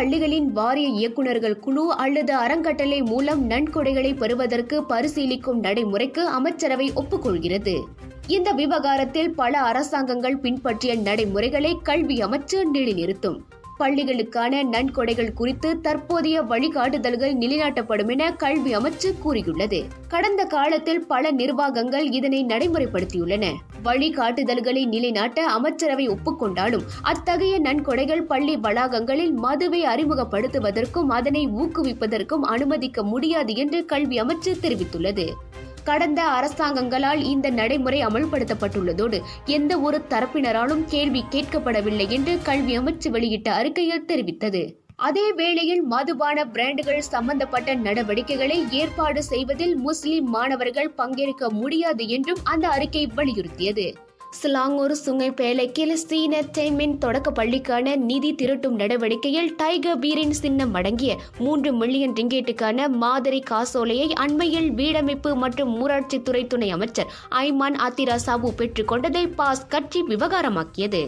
பள்ளிகளின் வாரிய இயக்குநர்கள் குழு அல்லது அறங்கட்டளை மூலம் நன்கொடைகளை பெறுவதற்கு பரிசீலிக்கும் நடைமுறைக்கு அமைச்சரவை ஒப்புக்கொள்கிறது. இந்த விவகாரத்தில் பல அரசாங்கங்கள் பின்பற்றிய நடைமுறைகளை கல்வி அமைச்சு நிலைநிறுத்தும். பள்ளிகளுக்கான நன்கொடைகள் குறித்து தற்போதைய வழிகாட்டுதல்கள் நிலைநாட்டப்படும் என கல்வி அமைச்சு கூறியுள்ளது. கடந்த காலத்தில் பல நிர்வாகங்கள் இதனை நடைமுறைப்படுத்தியுள்ளன. வழிகாட்டுதல்களை நிலைநாட்ட அமைச்சரவை ஒப்புக்கொண்டாலும் அத்தகைய நன்கொடைகள் பள்ளி வளாகங்களில் மதுவை அறிமுகப்படுத்துவதற்கும் அதனை ஊக்குவிப்பதற்கும் அனுமதிக்க முடியாது என்று கல்வி அமைச்சு தெரிவித்துள்ளது. கடந்த அரசாங்கங்களால் இந்த நடைமுறை அமல்படுத்தப்பட்டுள்ளதோடு எந்த ஒரு தரப்பினராலும் கேள்வி கேட்கப்படவில்லை என்று கல்வி அமைச்சு வெளியிட்ட அறிக்கையில் தெரிவித்தது. அதே வேளையில் மதுபான பிராண்டுகள் சம்பந்தப்பட்ட நடவடிக்கைகளை ஏற்பாடு செய்வதில் முஸ்லிம் மாணவர்கள் பங்கேற்க முடியாது என்றும் அந்த அறிக்கை வலியுறுத்தியது. சிலாங்கூர் சுங்கைப்பேலைக்கில் சீன தொடக்க பள்ளிக்கான நிதி திரட்டும் நடவடிக்கையில் டைகர் பீரின் சின்னம் அடங்கிய 3 மில்லியன் ரிங்கேட்டுக்கான மாதிரி காசோலையை அண்மையில் வீடமைப்பு மற்றும் ஊராட்சித்துறை துணை அமைச்சர் ஐமான் ஆத்திரா சாபு பெற்றுக் கொண்டதை பாஸ் கட்சி விவகாரமாக்கியது.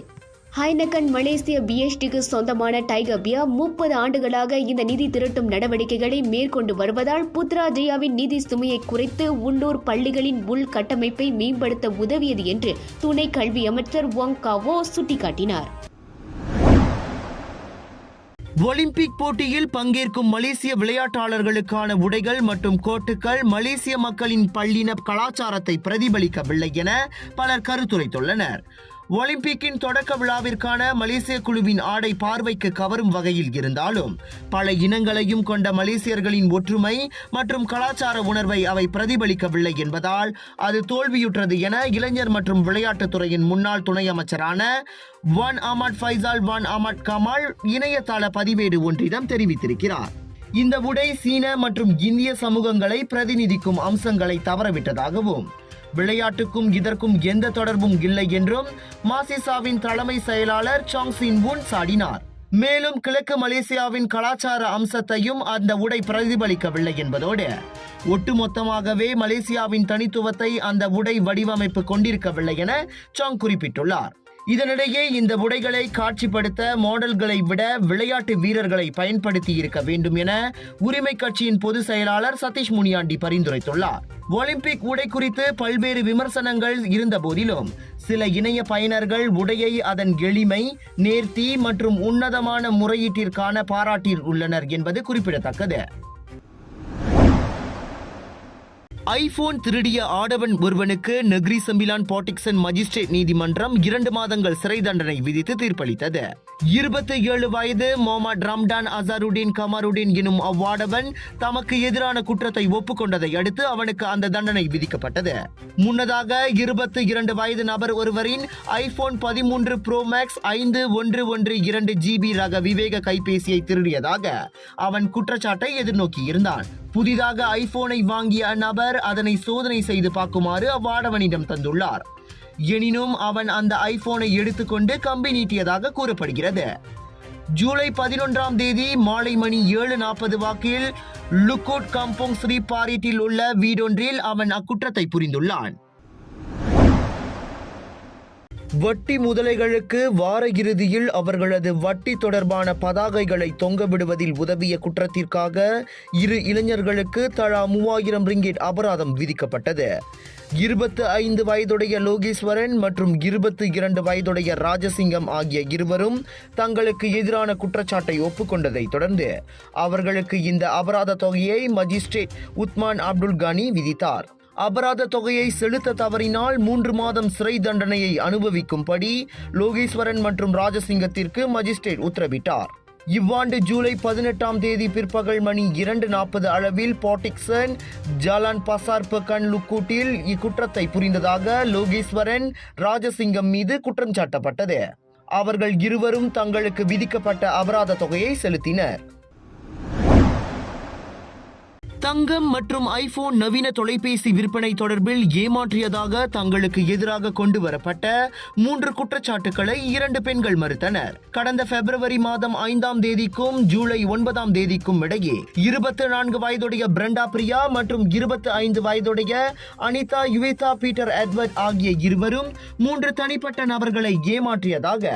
ஹைனகன் மலேசிய பிஎஸ்டிக்கு சொந்தமான டைகர் பியர் 30 ஆண்டுகளாக இந்த நிதி திரட்டும் நடவடிக்கைகளை மேற்கொண்டு வருவதால் புத்ராஜயாவின் நிதி சுமையை குறைத்து உள்ளூர் பள்ளிகளின் உள்கட்டமைப்பை மேம்படுத்த உதவியது என்று துணை கல்வி அமைச்சர் வாங் காவோ சுட்டிக்காட்டினார். ஒலிம்பிக் போட்டியில் பங்கேற்கும் மலேசிய விளையாட்டாளர்களுக்கான உடைகள் மற்றும் கோட்டுகள் மலேசிய மக்களின் பல்லின கலாச்சாரத்தை பிரதிபலிக்கவில்லை என பலர் கருத்துரைத்துள்ளனர். ஒலிம்பிக்கின் தொடக்க விழாவிற்கான மலேசிய குழுவின் ஆடை பார்வைக்கு கவரும் வகையில் இருந்தாலும் பல இனங்களையும் கொண்ட மலேசியர்களின் ஒற்றுமை மற்றும் கலாச்சார உணர்வை அவை பிரதிபலிக்கவில்லை என்பதால் அது தோல்வியுற்றது என இளைஞர் மற்றும் விளையாட்டுத்துறையின் முன்னாள் துணை அமைச்சரான வான் அஹ்மத் ஃபைசால் வான் அஹ்மத் கமால் இணையதள பதிவேடு ஒன்றிடம் தெரிவித்திருக்கிறார். இந்த உடை சீன மற்றும் இந்திய சமூகங்களை பிரதிநிதிக்கும் அம்சங்களை தவறவிட்டதாகவும் விளையாட்டுக்கும் இதற்கும் எந்த தொடர்பும் இல்லை என்றும் மாசிசாவின் தலைமை செயலாளர் சாங் சின் வுன் சாடினார். மேலும் கிழக்கு மலேசியாவின் கலாச்சார அம்சத்தையும் அந்த உடை பிரதிபலிக்கவில்லை என்பதோடு ஒட்டுமொத்தமாகவே மலேசியாவின் தனித்துவத்தை அந்த உடை வடிவமைப்பு கொண்டிருக்கவில்லை என சாங் குறிப்பிட்டுள்ளார். இதனிடையே இந்த உடைகளை காட்சிப்படுத்த மாடல்களை விட விளையாட்டு வீரர்களை பயன்படுத்தி இருக்க வேண்டும் என உரிமை கட்சியின் பொதுச் செயலாளர் சதீஷ் முனியாண்டி பரிந்துரைத்துள்ளார். ஒலிம்பிக் உடை குறித்து பல்வேறு விமர்சனங்கள் இருந்த போதிலும் சில இணைய பயனர்கள் உடையை அதன் எளிமை, நேர்த்தி மற்றும் உன்னதமான முறையீட்டிற்கான பாராட்டில் உள்ளனர் என்பது குறிப்பிடத்தக்கது. ஐபோன் திருடிய ஆடவன் ஒருவனுக்கு நெக்ரி செம்பிலான் பாட்டிக்சன் மஜிஸ்ட்ரேட் நீதிமன்றம் 2 மாதங்கள் சிறை தண்டனை விதித்து தீர்ப்பளித்தது. 27 வயது முகமது ரம்டான் அசாருடீன் கமருடீன் எனும் அவ்வாடவன் தமக்கு எதிரான குற்றத்தை ஒப்புக்கொண்டதை அடுத்து அவனுக்கு அந்த தண்டனை விதிக்கப்பட்டது. முன்னதாக 22 வயது நபர் ஒருவரின் ஐபோன் 13 ப்ரோ மேக்ஸ் 5112 GB ரக விவேக கைபேசியை திருடியதாக அவன் குற்றச்சாட்டை எதிர்நோக்கியிருந்தான். புதிதாக ஐபோனை வாங்கிய அந்நபர் அதனை சோதனை செய்து பார்க்குமாறு அவ்வாடவனிடம் தந்துள்ளார். எனினும் அவன் அந்த ஐபோனை எடுத்துக்கொண்டு கம்பி நீட்டியதாக கூறப்படுகிறது. ஜூலை 11ஆம் தேதி மாலை மணி 7:40 வாக்கில் லுக்கூட் கம்போங் ஸ்ரீ பாரிட்டில் உள்ள வீடொன்றில் அவன் அக்குற்றத்தை புரிந்துள்ளான். வட்டி முதலைகளுக்கு வார இறுதியில் அவர்களது வட்டி தொடர்பான பதாகைகளை தொங்கவிடுவதில் உதவிய குற்றத்திற்காக 2 இளைஞர்களுக்கு தலா 3000 ரிங்கெட் அபராதம் விதிக்கப்பட்டது. 25 வயதுடைய லோகேஸ்வரன் மற்றும் 22 வயதுடைய ராஜசிங்கம் ஆகிய இருவரும் தங்களுக்கு எதிரான குற்றச்சாட்டை ஒப்புக்கொண்டதை தொடர்ந்து அவர்களுக்கு இந்த அபராத தொகையை மஜிஸ்ட்ரேட் உத்மான் அப்துல் கானி விதித்தார். அபராத தொகையை செலுத்த தவறினால் 3 மாதம் சிறை தண்டனையை அனுபவிக்கும்படி லோகேஸ்வரன் மற்றும் ராஜசிங்கத்திற்கு மஜிஸ்ட்ரேட் உத்தரவிட்டார். இவ்வாண்டு ஜூலை 18ஆம் தேதி பிற்பகல் மணி 2:40 அளவில் பாட்டிக்சன் ஜாலான் பசார் பக்கன் லுக்கூட்டில் இக்குற்றத்தை புரிந்ததாக லோகேஸ்வரன் ராஜசிங்கம் மீது குற்றம் சாட்டப்பட்டது. அவர்கள் இருவரும் தங்களுக்கு விதிக்கப்பட்ட அபராத தொகையை செலுத்தினர். தங்கம் மற்றும் ஐபோன் நவீன தொலைபேசி விற்பனை தொடர்பில் ஏமாற்றியதாக தங்களுக்கு எதிராக கொண்டு வரப்பட்ட 3 குற்றச்சாட்டுக்களை 2 பெண்கள் மறுத்தனர். கடந்த பிப்ரவரி மாதம் 5ஆம் தேதிக்கும் ஜூலை 9ஆம் தேதிக்கும் இடையே 24 வயதுடைய பிரண்டா பிரியா மற்றும் 25 வயதுடைய அனிதா யுவேதா பீட்டர் எட்வர்ட் ஆகிய இருவரும் 3 தனிப்பட்ட நபர்களை ஏமாற்றியதாக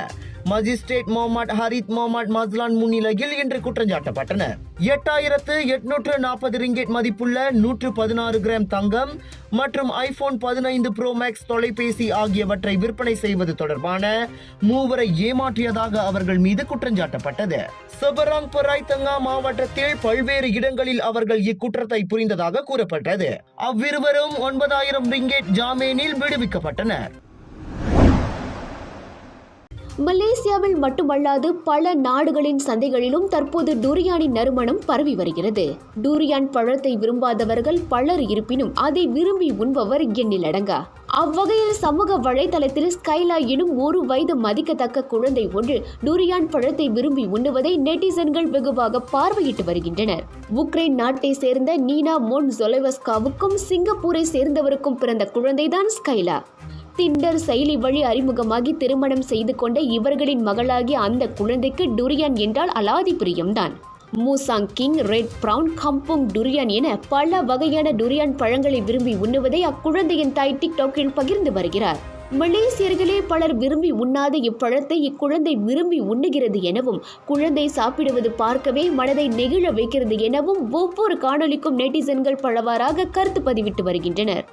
மஜிஸ்ட்ரேட் முகமது ஹரித் முகமது மஸ்லான் முன்னிலையில் இன்று குற்றஞ்சாட்டப்பட்டனர். 8840 ரிங்கெட் மதிப்புள்ள 116 கிராம் தங்கம் மற்றும் ஐபோன் 15 ப்ரோ மேக்ஸ் தொலைபேசி ஆகியவற்றை விற்பனை செய்வது தொடர்பான மூவரை ஏமாற்றியதாக அவர்கள் மீது குற்றஞ்சாட்டப்பட்டது. சபராங் பராய் தங்கா மாவட்டத்தில் பல்வேறு இடங்களில் அவர்கள் இக்குற்றத்தை புரிந்ததாக கூறப்பட்டது. அவ்விருவரும் 9000 ரிங்கெட் ஜாமீனில் விடுவிக்கப்பட்டனர். மலேசியாவில் மட்டுமல்லாது பல நாடுகளின் சந்தைகளிலும் தற்போது டூரியானின் நறுமணம் பரவி வருகிறது. டூரியான் பழத்தை விரும்பாதவர்கள் பலர் இருப்பினும் அதை விரும்பி உண்பவர் எண்ணிலடங்கா. அவ்வகையில் சமூக வலைதளத்தில் ஸ்கைலா எனும் 1 வயது மதிக்கத்தக்க குழந்தை ஒன்று டூரியான் பழத்தை விரும்பி உண்ணுவதை நெட்டிசன்கள் வெகுவாக பார்வையிட்டு வருகின்றனர். உக்ரைன் நாட்டை சேர்ந்த நீனா மோன் ஜொலெவஸ்காவுக்கும் சிங்கப்பூரை சேர்ந்தவருக்கும் பிறந்த குழந்தைதான் ஸ்கைலா. டிண்டர் செயலி வழி அறிமுகமாகி திருமணம் செய்து கொண்ட இவர்களின் மகளாகிய அந்த குழந்தைக்கு டுரியான் என்றால் அலாதி பிரியம்தான். Musang King, red brown, Kampung durian என பல வகையான டுரியான் பழங்களை விரும்பி உண்ணுவதை அக்குழந்தையின் தாய் டிக்டாக்கில் பகிர்ந்து வருகிறார். மலேசியர்களே பலர் விரும்பி உண்ணாத இப்பழத்தை இக்குழந்தை விரும்பி உண்ணுகிறது எனவும், குழந்தை சாப்பிடுவது பார்க்கவே மனதை நெகிழ வைக்கிறது எனவும் ஒவ்வொரு காணொலிக்கும் நெட்டிசன்கள் பலவாறாக கருத்து பதிவிட்டு வருகின்றனர்.